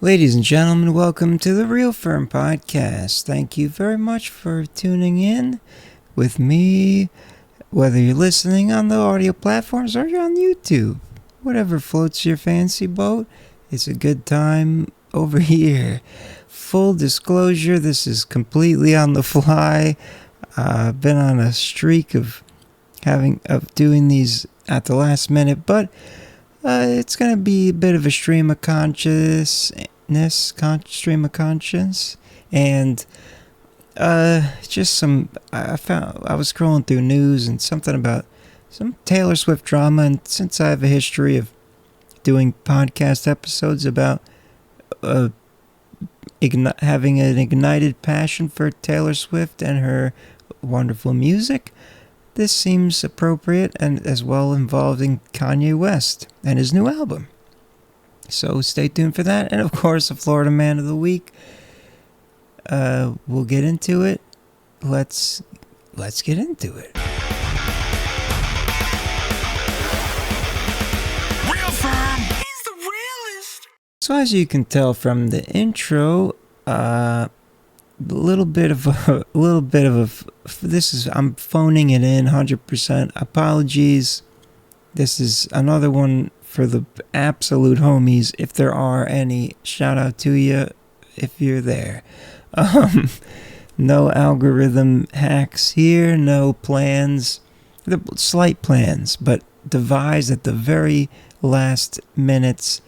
Ladies and gentlemen, welcome to the Real FERM podcast. Thank you very much for tuning in with me, whether you're listening on the audio platforms or you're on YouTube. Whatever floats your fancy boat, it's a good time over here. Full disclosure, this is completely on the fly. I've been on a streak of doing these at the last minute, but it's going to be a bit of a stream of conscience, and just some. I was scrolling through news and something about some Taylor Swift drama, and since I have a history of doing podcast episodes about having an ignited passion for Taylor Swift and her wonderful music, this seems appropriate and as well involving Kanye West and his new album. So stay tuned for that. And of course, the Florida Man of the Week. We'll get into it. Let's get into it. Real FERM. He's the realest. So as you can tell from the intro, I'm phoning it in 100%. Apologies. This is another one for the absolute homies, if there are any. Shout out to you if you're there. No algorithm hacks here, no plans, slight plans, but devised at the very last minutes.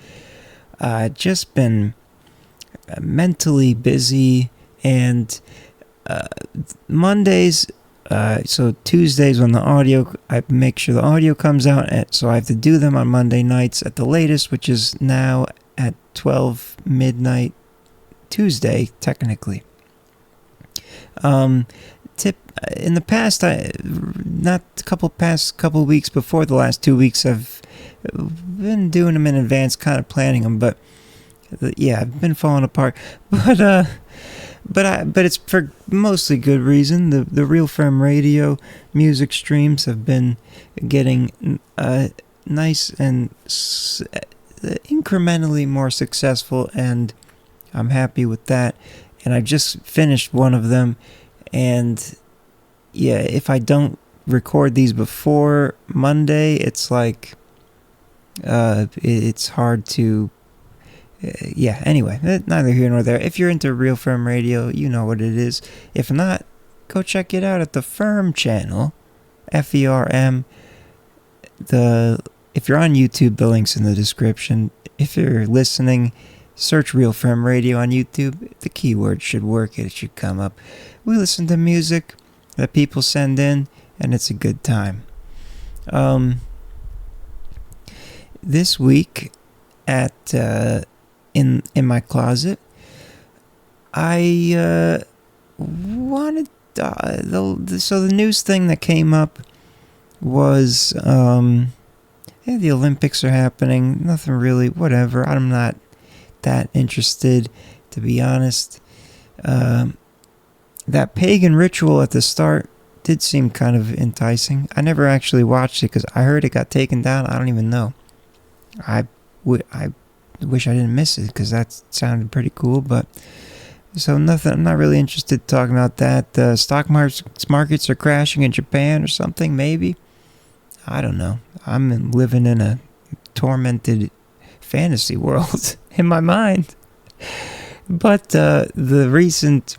Just been mentally busy, and Mondays, so Tuesdays when I make sure the audio comes out, so I have to do them on Monday nights at the latest, which is now at 12 midnight Tuesday, technically. In the past, past couple weeks before the last 2 weeks, I've been doing them in advance, kind of planning them, but yeah, I've been falling apart. But it's for mostly good reason. The Real FERM radio music streams have been getting nice and incrementally more successful, and I'm happy with that. And I just finished one of them, and yeah, if I don't record these before Monday, it's like it's hard to. Yeah, anyway, neither here nor there. If you're into Real FERM Radio, you know what it is. If not, go check it out at the FERM channel, FERM. If you're on YouTube, the link's in the description. If you're listening, search Real FERM Radio on YouTube. The keyword should work. It should come up. We listen to music that people send in, and it's a good time. This week at in my closet, I wanted so the news thing that came up was the Olympics are happening. Nothing really, whatever. I'm not that interested, to be honest. That pagan ritual at the start did seem kind of enticing. I never actually watched it because I heard it got taken down. I don't even know. I wish I didn't miss it because that sounded pretty cool, but so nothing. I'm not really interested in talking about that. The stock markets are crashing in Japan or something, maybe. I don't know. I'm living in a tormented fantasy world in my mind. But the recent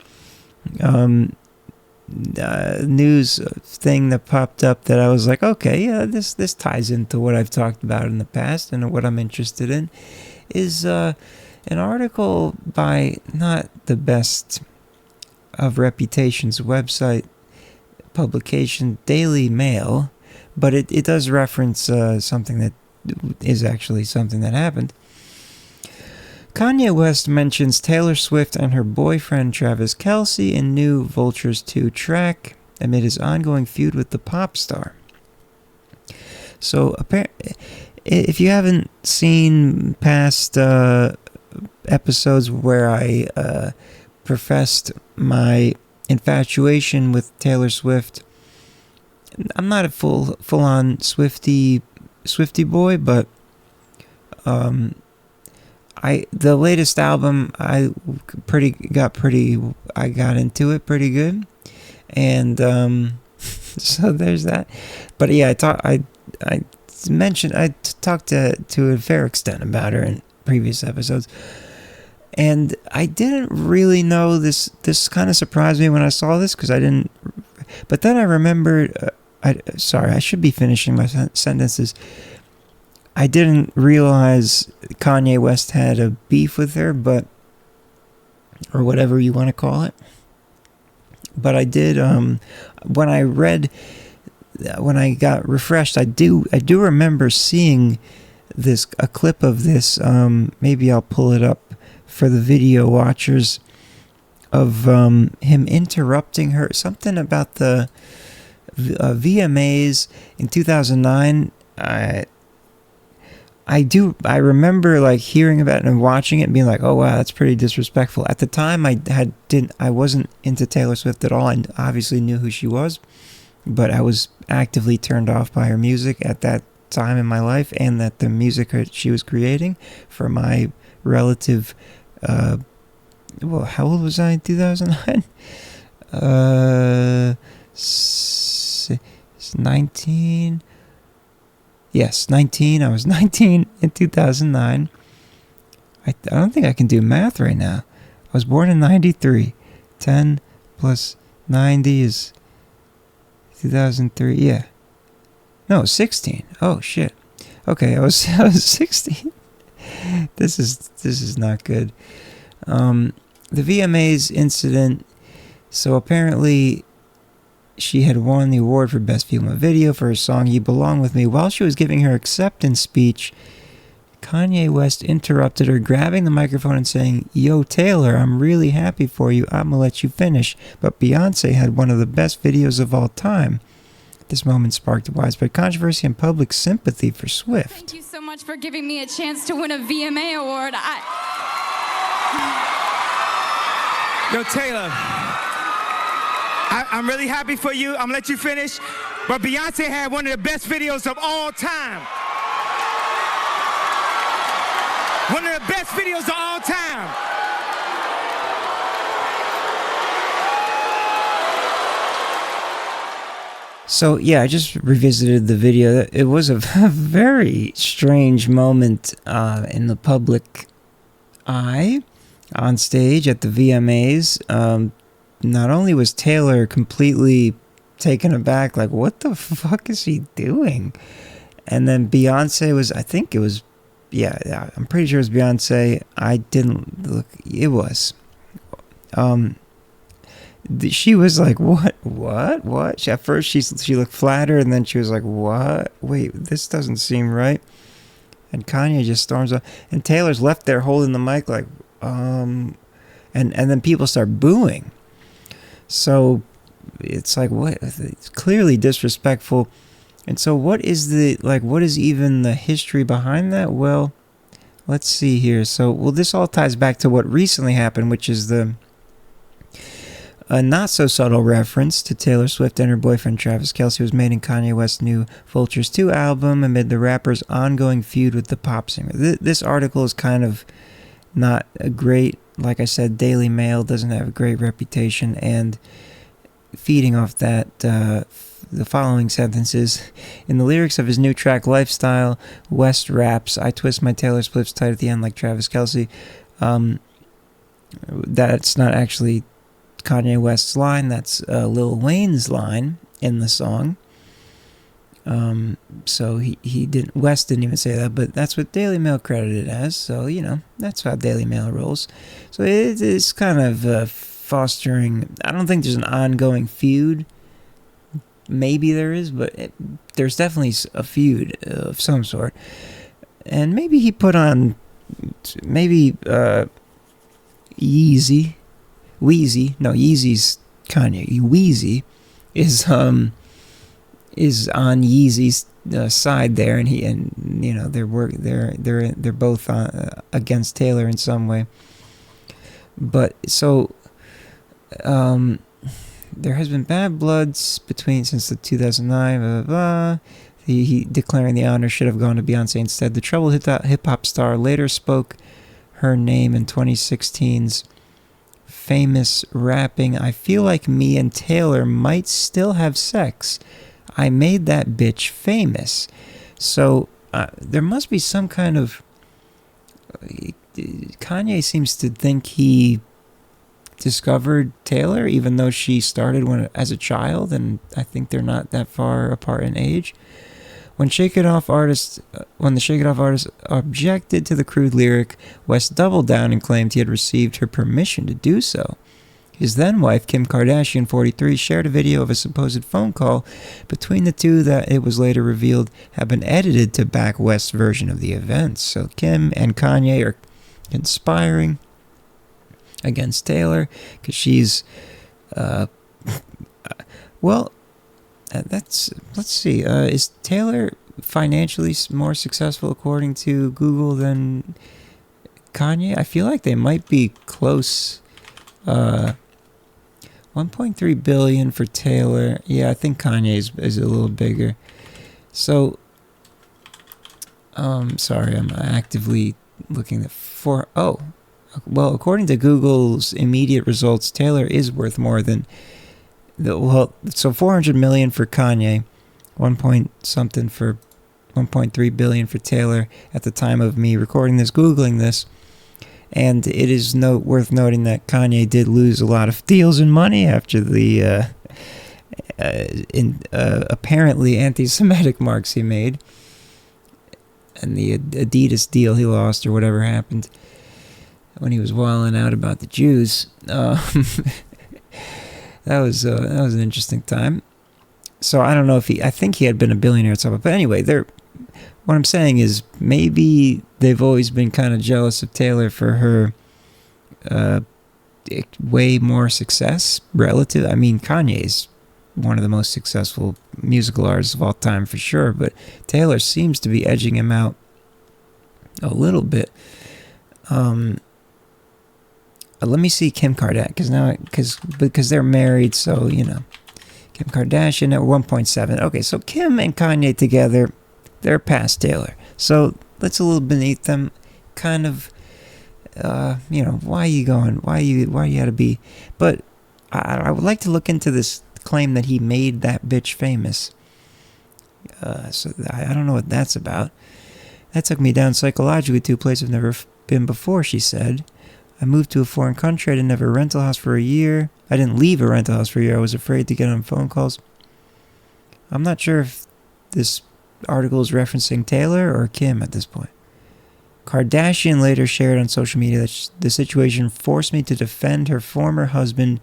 news thing that popped up that I was like, okay, yeah, this ties into what I've talked about in the past and what I'm interested in, is an article by not the best of reputations website publication, Daily Mail, but it does reference something that is actually something that happened. Kanye West mentions Taylor Swift and her boyfriend Travis Kelce in new Vultures 2 track amid his ongoing feud with the pop star. So, if you haven't seen past episodes where I professed my infatuation with Taylor Swift, I'm not a full-on Swiftie boy, but the latest album I got into it pretty good, and so there's that. But yeah, I talked to a fair extent about her in previous episodes, and I didn't really know this. This kind of surprised me when I saw this because I didn't. But then I remembered. Sorry, I should be finishing my sentences. I didn't realize Kanye West had a beef with her, or whatever you want to call it. But I did, when I got refreshed, I do remember seeing a clip of this, maybe I'll pull it up for the video watchers, of him interrupting her, something about the VMAs in 2009. I remember like hearing about it and watching it and being like, oh wow, that's pretty disrespectful. At the time I wasn't into Taylor Swift at all. I obviously knew who she was, but I was actively turned off by her music at that time in my life, and that the music she was creating for my relative, well, how old was I in 2009? 19. Yes, 19. I was 19 in 2009. I don't think I can do math right now. I was born in 93. 10 plus 90 is 2003. Yeah. No, 16. Oh, shit. Okay, I was 16. This is not good. The VMAs incident. So apparently she had won the award for Best Female Video for her song You Belong With Me. While she was giving her acceptance speech, Kanye West interrupted her, grabbing the microphone and saying, "Yo, Taylor, I'm really happy for you. I'm gonna let you finish. But Beyonce had one of the best videos of all time." This moment sparked widespread controversy and public sympathy for Swift. Thank you so much for giving me a chance to win a VMA award. Yo, Taylor, I'm really happy for you. I'm gonna let you finish. But Beyonce had one of the best videos of all time. One of the best videos of all time. So yeah, I just revisited the video. It was a very strange moment in the public eye on stage at the VMAs. Not only was Taylor completely taken aback, like, what the fuck is he doing? And then Beyonce was, I think it was, yeah, I'm pretty sure it was Beyonce. I didn't look, it was. She was like, what? At first she looked flattered, and then she was like, what? Wait, this doesn't seem right. And Kanye just storms up, and Taylor's left there holding the mic like, and then people start booing. So it's like, what? It's clearly disrespectful. And so what is even the history behind that? Well, let's see here. So, this all ties back to what recently happened, which is a not so subtle reference to Taylor Swift and her boyfriend Travis Kelce was made in Kanye West's new Vultures 2 album amid the rapper's ongoing feud with the pop singer. This article is kind of not a great, like I said, Daily Mail doesn't have a great reputation, and feeding off that, the following sentences. In the lyrics of his new track Lifestyle, West raps, "I twist my Taylor Swift's tight at the end like Travis Kelce." That's not actually Kanye West's line, that's Lil Wayne's line in the song. So West didn't even say that, but that's what Daily Mail credited as. So, that's how Daily Mail rolls. So it's kind of fostering, I don't think there's an ongoing feud. Maybe there is, but there's definitely a feud of some sort. And maybe he put on, Yeezy's Kanye. Yeezy is on Yeezy's side there, and they're both against Taylor in some way. But so there has been bad blood since the 2009. Blah, blah, blah. He declaring the honor should have gone to Beyonce instead. The troubled hip hop star later spoke her name in 2016's famous rapping, "I feel like me and Taylor might still have sex. I made that bitch famous." So there must be some kind of... Kanye seems to think he discovered Taylor, even though she started as a child, and I think they're not that far apart in age. When the Shake It Off artist objected to the crude lyric, West doubled down and claimed he had received her permission to do so. His then-wife, Kim Kardashian, 43, shared a video of a supposed phone call between the two that it was later revealed had been edited to back West's version of the events. So Kim and Kanye are conspiring against Taylor because she's... let's see. Is Taylor financially more successful according to Google than Kanye? I feel like they might be close. 1.3 billion for Taylor. Yeah, I think Kanye is a little bigger. So, sorry, I'm actively looking at according to Google's immediate results, Taylor is worth more than... so 400 million for Kanye, 1.3 billion for Taylor at the time of me recording this, Googling this. And it is worth noting that Kanye did lose a lot of deals and money after the apparently anti-Semitic marks he made. And the Adidas deal he lost, or whatever happened when he was wilding out about the Jews. That was an interesting time. So I don't know if I think he had been a billionaire at some point. But anyway, what I'm saying is maybe they've always been kind of jealous of Taylor for her way more success relative. I mean, Kanye's one of the most successful musical artists of all time for sure, but Taylor seems to be edging him out a little bit. Let me see Kim Kardashian, because they're married, so, you know. Kim Kardashian at 1.7. Okay, so Kim and Kanye together, they're past Taylor. So that's a little beneath them. Kind of, why are you going? Why you gotta be? But I would like to look into this claim that he made that bitch famous. So I don't know what that's about. That took me down psychologically to a place I've never been before, she said. I moved to a foreign country. I didn't have a rental house for a year. I didn't leave a rental house for a year. I was afraid to get on phone calls. I'm not sure if this article is referencing Taylor or Kim at this point. Kardashian later shared on social media that the situation forced me to defend her former husband,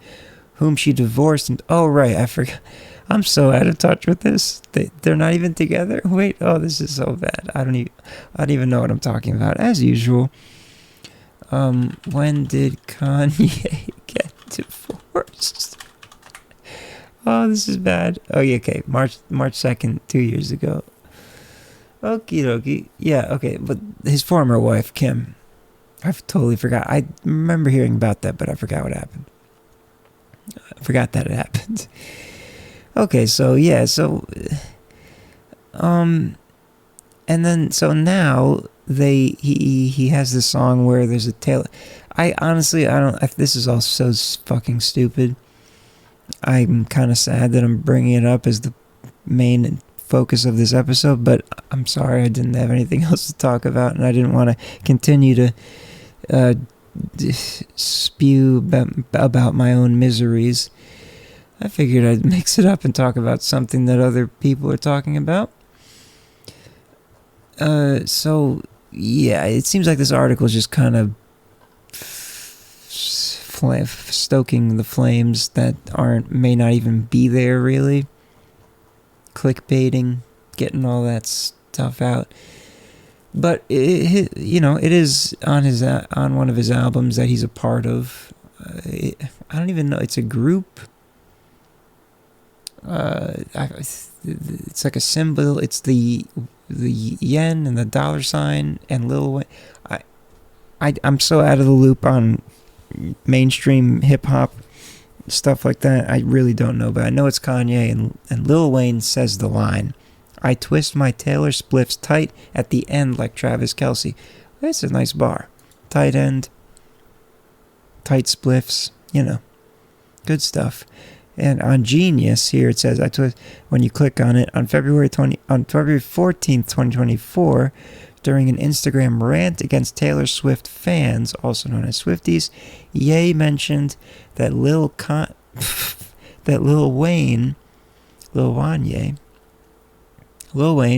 whom she divorced. And oh, right, I forgot. I'm so out of touch with this. They're not even together? Wait, this is so bad. I don't even know what I'm talking about, as usual. When did Kanye get divorced? Oh, this is bad. Oh, yeah, okay. March 2nd, 2 years ago. Okie dokie. Yeah, okay. But his former wife, Kim. I totally forgot. I remember hearing about that, but I forgot what happened. I forgot that it happened. Okay, so, yeah, so... and then, so now... he has this song where there's a Taylor. This is all so fucking stupid. I'm kind of sad that I'm bringing it up as the main focus of this episode, but I'm sorry I didn't have anything else to talk about, and I didn't want to continue to spew about my own miseries. I figured I'd mix it up and talk about something that other people are talking about. So, yeah, it seems like this article is just kind of stoking the flames that may not even be there, really. Clickbaiting, getting all that stuff out. But, it is on one of his albums that he's a part of. I don't even know, it's a group. It's like a symbol. It's the yen and the dollar sign and Lil Wayne. I'm so out of the loop on mainstream hip hop stuff like that. I really don't know, but I know it's Kanye, and Lil Wayne says the line, "I twist my Taylor spliffs tight at the end like Travis Kelce." That's a nice bar. tight end, tight spliffs, good stuff. And on Genius here it says, when you click on it, on February 14th, 2024, during an Instagram rant against Taylor Swift fans, also known as Swifties, Ye mentioned that Lil Wayne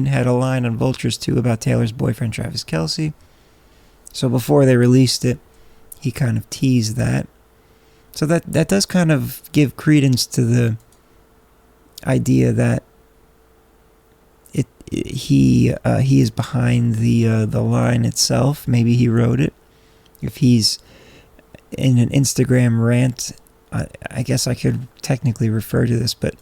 had a line on Vultures 2 about Taylor's boyfriend Travis Kelce. So before they released it, he kind of teased that. So that does kind of give credence to the idea that he is behind the line itself. Maybe he wrote it. If he's in an Instagram rant, I guess I could technically refer to this, but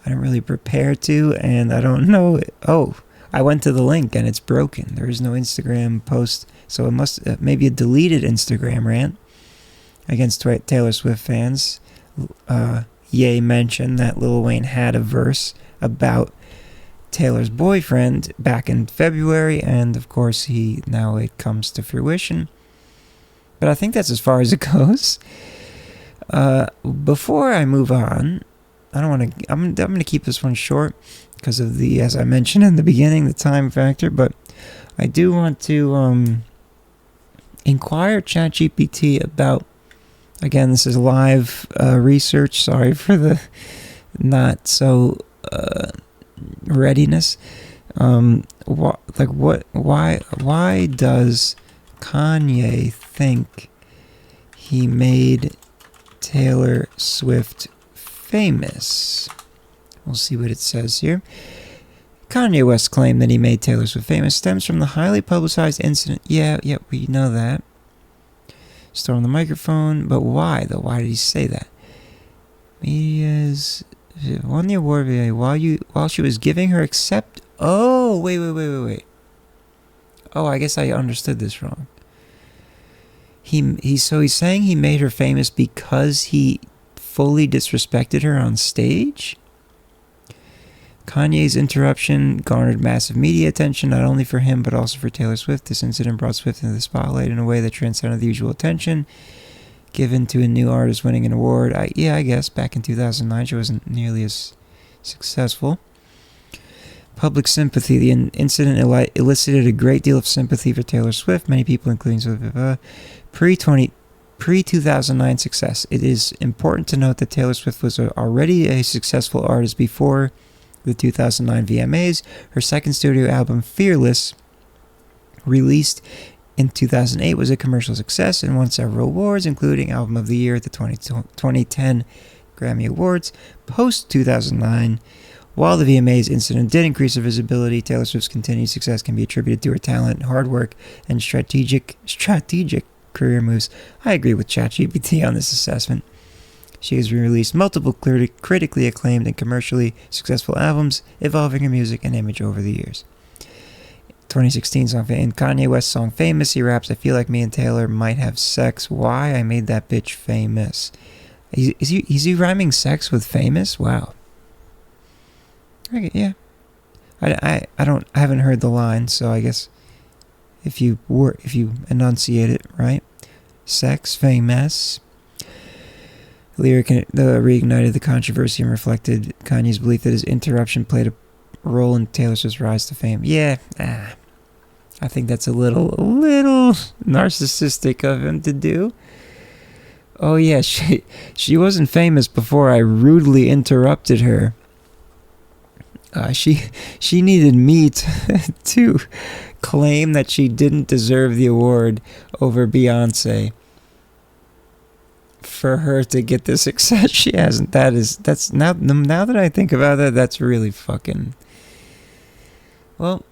I don't really prepare to, and I don't know. Oh, I went to the link and it's broken. There is no Instagram post, so it must maybe a deleted Instagram rant against Taylor Swift fans. Ye mentioned that Lil Wayne had a verse about Taylor's boyfriend back in February, and of course now it comes to fruition. But I think that's as far as it goes. Before I move on, I'm going to keep this one short because of the, as I mentioned in the beginning, the time factor, but I do want to inquire ChatGPT about, again, this is live research, sorry for the not so readiness. Why does Kanye think he made Taylor Swift famous? We'll see what it says here. Kanye West's claim that he made Taylor Swift famous stems from the highly publicized incident. Yeah, we know that. Storm the microphone, but why though? Why did he say that? Media's won the award while she was giving her accept. Oh, wait. Oh, I guess I understood this wrong. He's saying he made her famous because he fully disrespected her on stage? Kanye's interruption garnered massive media attention, not only for him, but also for Taylor Swift. This incident brought Swift into the spotlight in a way that transcended the usual attention given to a new artist winning an award. I guess back in 2009, she wasn't nearly as successful. Public sympathy. The incident elicited a great deal of sympathy for Taylor Swift. Many people, including Swift, pre-2009 success. It is important to note that Taylor Swift was already a successful artist before the 2009 VMAs. Her second studio album, Fearless, released in 2008, was a commercial success and won several awards, including Album of the Year at the 2010 Grammy Awards. Post-2009, while the VMAs incident did increase her visibility, Taylor Swift's continued success can be attributed to her talent, hard work, and strategic career moves. I agree with ChatGPT on this assessment. She has released multiple critically acclaimed and commercially successful albums, evolving her music and image over the years. 2016 song in Kanye West's song Famous, he raps, "I feel like me and Taylor might have sex. Why? I made that bitch famous." Is he rhyming sex with famous? Wow. Okay, yeah. I haven't heard the line, so I guess if you enunciate it right, sex famous. Lyric reignited the controversy and reflected Kanye's belief that his interruption played a role in Taylor Swift's rise to fame. Yeah, I think that's a little narcissistic of him to do. Oh yeah, she wasn't famous before I rudely interrupted her. She needed me to claim that she didn't deserve the award over Beyonce for her to get the success she hasn't. That's now that I think about that, that's really fucking. Well,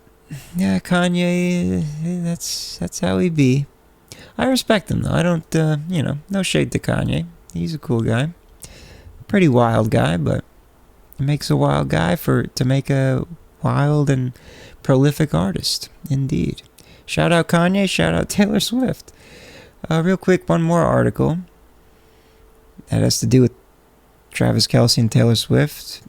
yeah, Kanye, that's how he be. I respect him though. I don't, no shade to Kanye. He's a cool guy, pretty wild guy, but it makes a wild guy to make a wild and prolific artist, indeed. Shout out Kanye, shout out Taylor Swift. Real quick, one more article that has to do with Travis Kelce and Taylor Swift.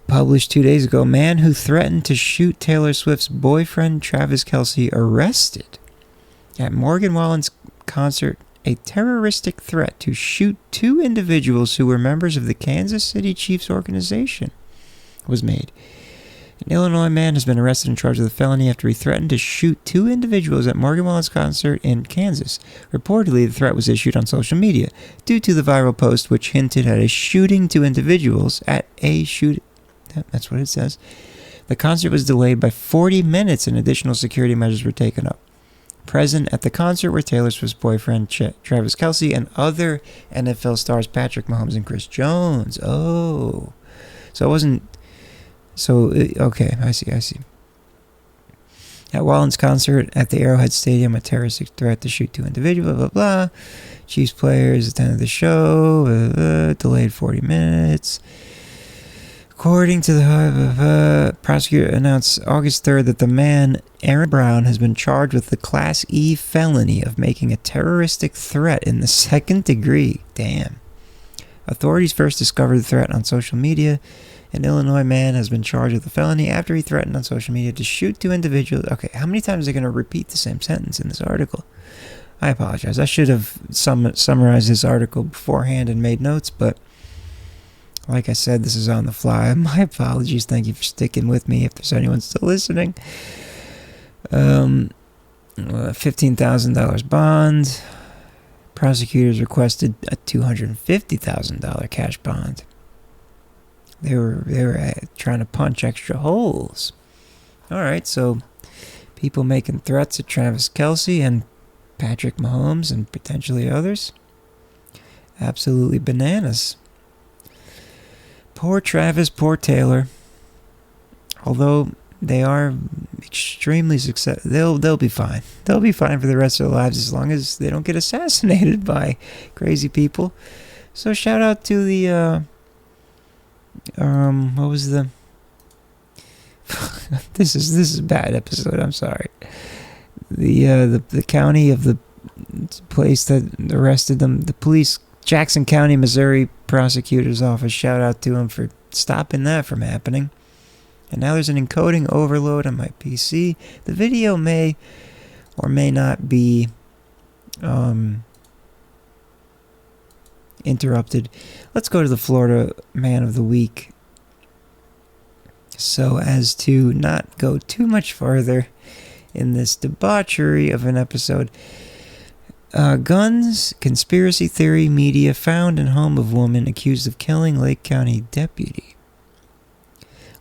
Published 2 days ago, man who threatened to shoot Taylor Swift's boyfriend Travis Kelce arrested. at Morgan Wallen's concert, a terroristic threat to shoot 2 individuals who were members of the Kansas City Chiefs organization was made. An Illinois man has been arrested and charged with a felony after he threatened to shoot 2 individuals at Morgan Wallen's concert in Kansas. Reportedly, the threat was issued on social media due to the viral post which hinted at a shooting 2 individuals at a shoot. That's what it says. The concert was delayed by 40 minutes and additional security measures were taken up. Present at the concert were Taylor Swift's boyfriend Travis Kelce and other NFL stars Patrick Mahomes and Chris Jones. Oh, so it wasn't. So okay, I see. At Wallen's concert at the Arrowhead Stadium, a terroristic threat to shoot 2 individuals. Blah blah blah. Chiefs players attended the show. Delayed 40 minutes. According to the prosecutor announced August 3rd that the man, Aaron Brown, has been charged with the Class E felony of making a terroristic threat in the 2nd degree. Damn. Authorities first discovered the threat on social media. An Illinois man has been charged with a felony after he threatened on social media to shoot 2 individuals. Okay, how many times are they going to repeat the same sentence in this article? I apologize. I should have summarized this article beforehand and made notes, but like I said, this is on the fly. My apologies. Thank you for sticking with me if there's anyone still listening. $15,000 bond. Prosecutors requested a $250,000 cash bond. They were trying to punch extra holes. All right, so people making threats at Travis Kelce and Patrick Mahomes and potentially others. Absolutely bananas. Poor Travis, poor Taylor. Although they are extremely successful, they'll be fine. They'll be fine for the rest of their lives as long as they don't get assassinated by crazy people. So shout out to the what was the this is a bad episode, I'm sorry. The county of the place that arrested them, the police, Jackson County, Missouri prosecutor's office, shout out to him for stopping that from happening. And now there's an encoding overload on my PC. The video may or may not be interrupted. Let's go to the Florida Man of the Week, so as to not go too much farther in this debauchery of an episode. Guns, conspiracy theory, media found in home of woman accused of killing Lake County deputy.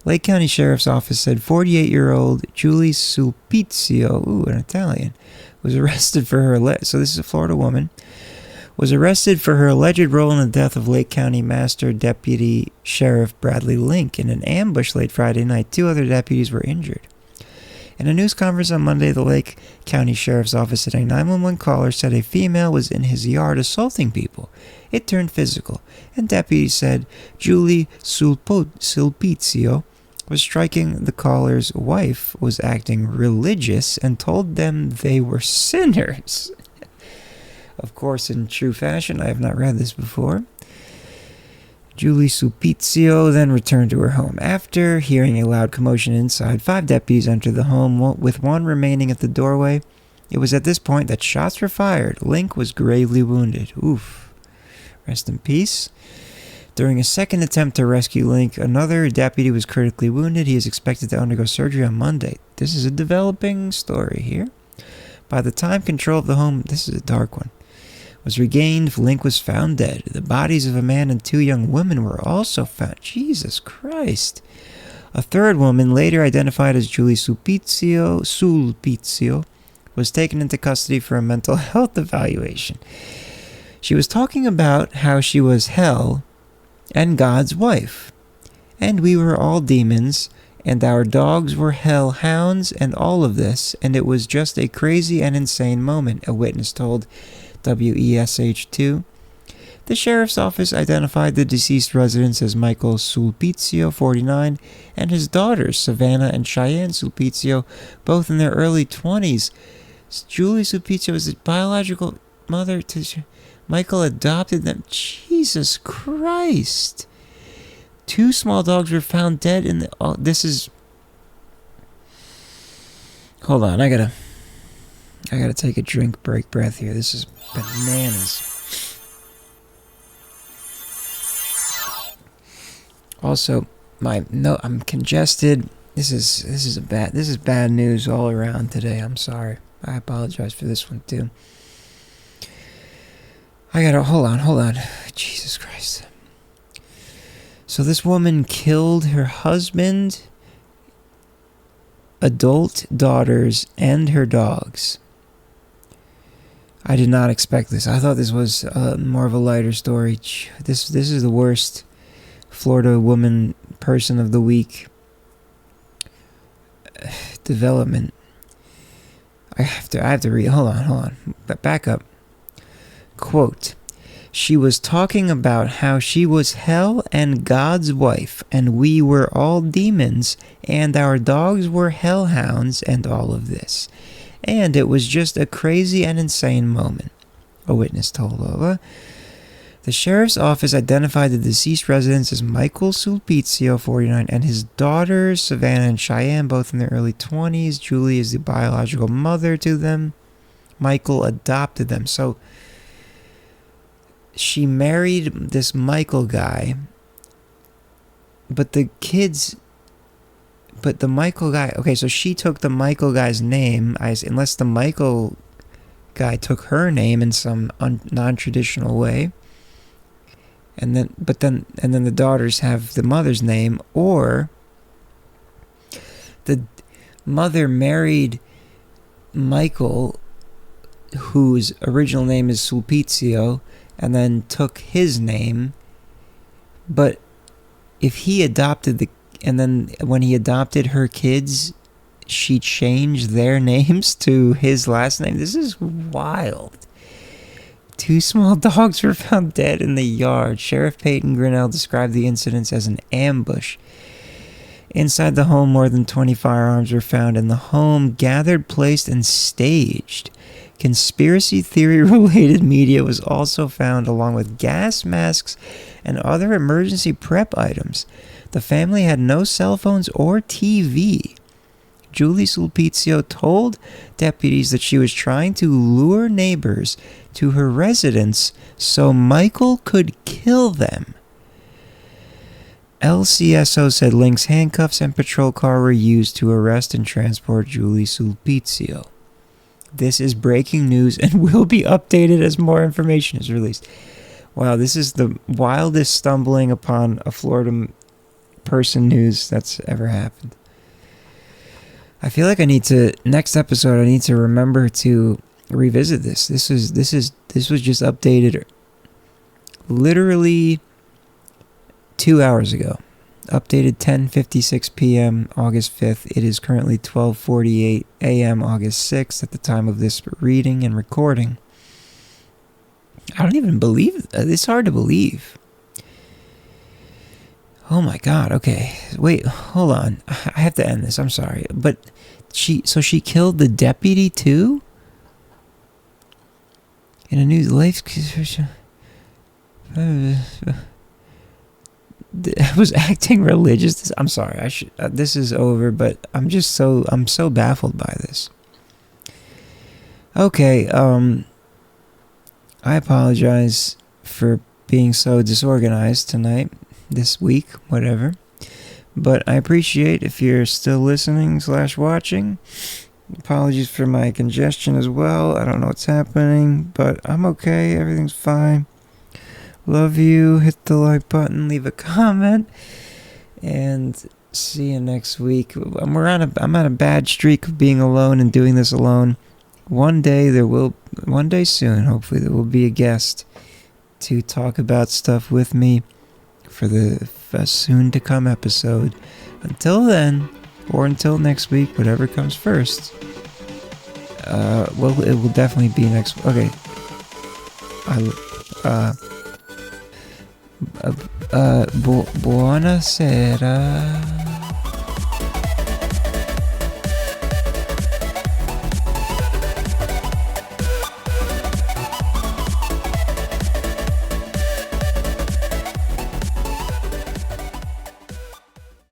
Lake County Sheriff's Office said 48-year-old Julie Sulpizio, an Italian, was arrested for her so this is a Florida woman, was arrested for her alleged role in the death of Lake County Master Deputy Sheriff Bradley Link. In an ambush late Friday night, 2 other deputies were injured. In a news conference on Monday, the Lake County Sheriff's Office said a 911 caller said a female was in his yard assaulting people. It turned physical, and deputies said Julie Sulpizio was striking the caller's wife, was acting religious, and told them they were sinners. Of course, in true fashion, I have not read this before. Julie Sulpizio then returned to her home. After hearing a loud commotion inside, 5 deputies entered the home, with 1 remaining at the doorway. It was at this point that shots were fired. Link was gravely wounded. Oof. Rest in peace. During a second attempt to rescue Link, another deputy was critically wounded. He is expected to undergo surgery on Monday. This is a developing story here. By the time control of the home, this is a dark one, was regained, Link was found dead. The bodies of a man and 2 young women were also found. Jesus Christ. A third woman, later identified as Julie Sulpizio, was taken into custody for a mental health evaluation. She was talking about how she was hell and God's wife, and we were all demons, and our dogs were hell hounds, and all of this, and it was just a crazy and insane moment, a witness told WESH2. The sheriff's office identified the deceased residents as Michael Sulpizio, 49, and his daughters, Savannah and Cheyenne Sulpizio, both in their early 20s. Julie Sulpizio is the biological mother to Michael, adopted them. Jesus Christ. 2 small dogs were found dead in the... this is... Hold on, I I gotta take a drink breath here. This is bananas. Also, I'm congested. This is bad news all around today. I'm sorry. I apologize for this one too. I gotta hold on. Jesus Christ. So this woman killed her husband, adult daughters, and her dogs. I did not expect this. I thought this was more of a lighter story. This is the worst Florida woman person of the week development. I have to read. Hold on. Back up. Quote, she was talking about how she was hell and God's wife, and we were all demons, and our dogs were hellhounds, and all of this. And it was just a crazy and insane moment, a witness told Lola. The sheriff's office identified the deceased residents as Michael Sulpizio, 49, and his daughters, Savannah and Cheyenne, both in their early 20s. Julie is the biological mother to them. Michael adopted them. So she married this Michael guy, but the Michael guy, okay, so she took the Michael guy's name, unless the Michael guy took her name in some non-traditional way, and then the daughters have the mother's name, or the mother married Michael, whose original name is Sulpizio, and then took his name, but if he adopted and then when he adopted her kids, she changed their names to his last name. This is wild. 2 small dogs were found dead in the yard. Sheriff Peyton Grinnell described the incidents as an ambush. Inside the home, more than 20 firearms were found in the home, gathered, placed, and staged. Conspiracy theory-related media was also found, along with gas masks and other emergency prep items. The family had no cell phones or TV. Julie Sulpizio told deputies that she was trying to lure neighbors to her residence so Michael could kill them. LCSO said Link's handcuffs and patrol car were used to arrest and transport Julie Sulpizio. This is breaking news and will be updated as more information is released. Wow, this is the wildest stumbling upon a Florida person news that's ever happened. I feel like next episode I need to remember to revisit this. This was just updated literally 2 hours ago. Updated 10:56 p.m. August 5th. It is currently 12:48 a.m. August 6th at the time of this reading and recording. I don't even believe it's hard to believe. Oh my god. Okay. Wait, hold on. I have to end this. I'm sorry. But she killed the deputy too? In a new life I was acting religious. I'm sorry. This is over, but I'm so baffled by this. Okay, I apologize for being so disorganized tonight, this week, whatever. But I appreciate if you're still listening / watching. Apologies for my congestion as well. I don't know what's happening, but I'm okay. Everything's fine. Love you. Hit the like button. Leave a comment. And see you next week. I'm on a bad streak of being alone and doing this alone. One day soon, hopefully, there will be a guest to talk about stuff with me for the soon to come episode. Until then, or until next week, whatever comes first. Well, it will definitely be next. Okay. Buonasera.